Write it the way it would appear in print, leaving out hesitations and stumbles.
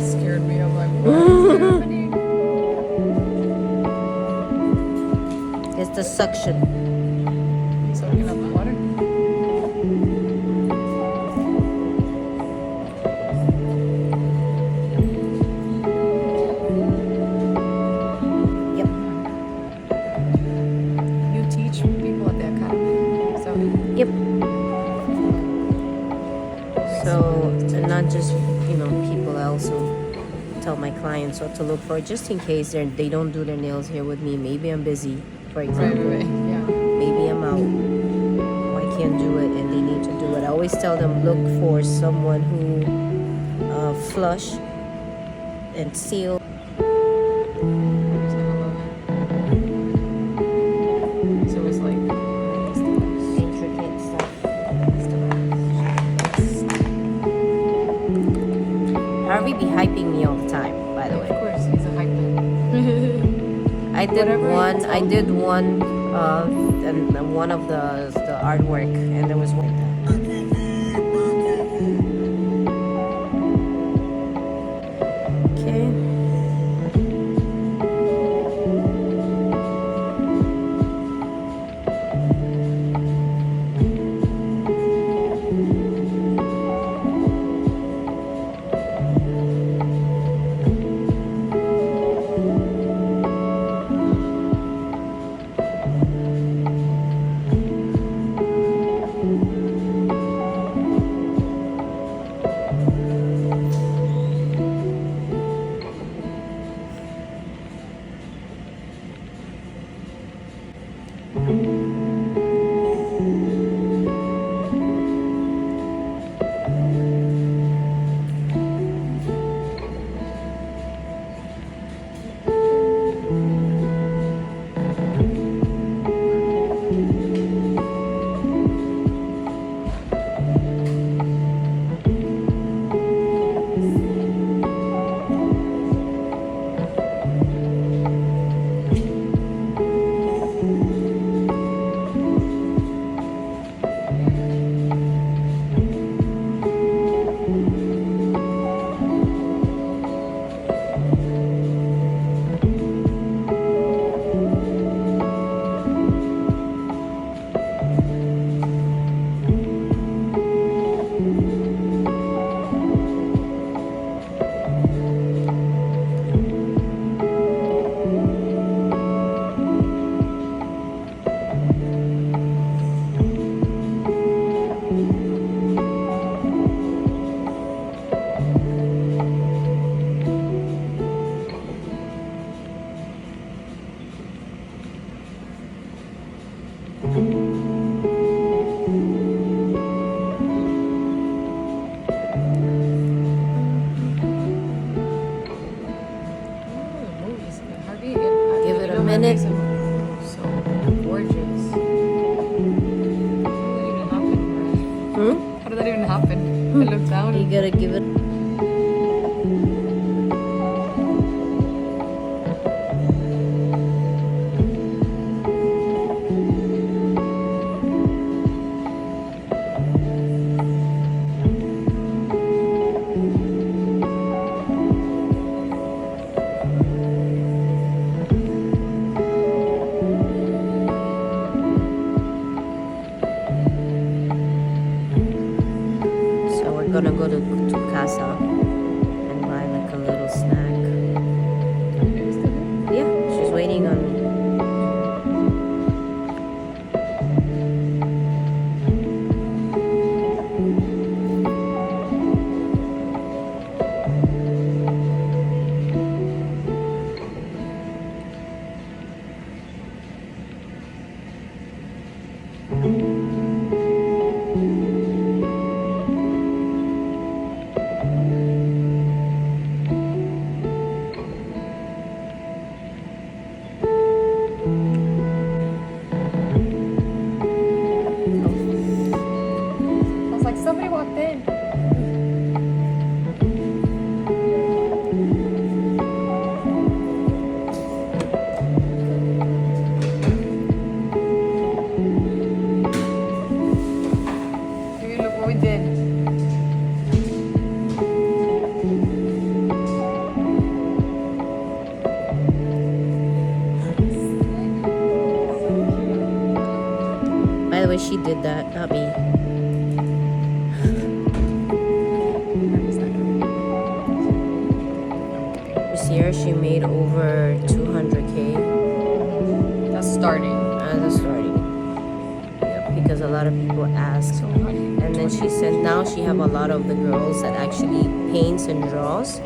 Scared me. I'm like, what is happening? It's the suction. Soaking up the water. Yep. You teach people at the academy. So Yep. So, and not just, people, I also tell my clients what to look for, just in case they don't do their nails here with me. Maybe I'm busy, for example. right. Yeah. Maybe I'm out. I can't do it and they need to do it. I always tell them, look for someone who flush and seal. So it's like Intricate stuff. Harvey be hyping me all the time, by the of way. course he's a hype man. I did one and one of the artwork, and there was one like that. Okay. Give it a minute. So gorgeous. How did that even happen? I looked down. You gotta give it. Gonna go to Casa and buy like a little snack. Yeah, she's waiting on me. I was like, somebody walked in. Dude, look what we did. By the way, she did that, not me. This year she made over 200K That's starting. as a starting. Yep, because a lot of people ask. And then she said now she have a lot of the girls that actually paints and draws.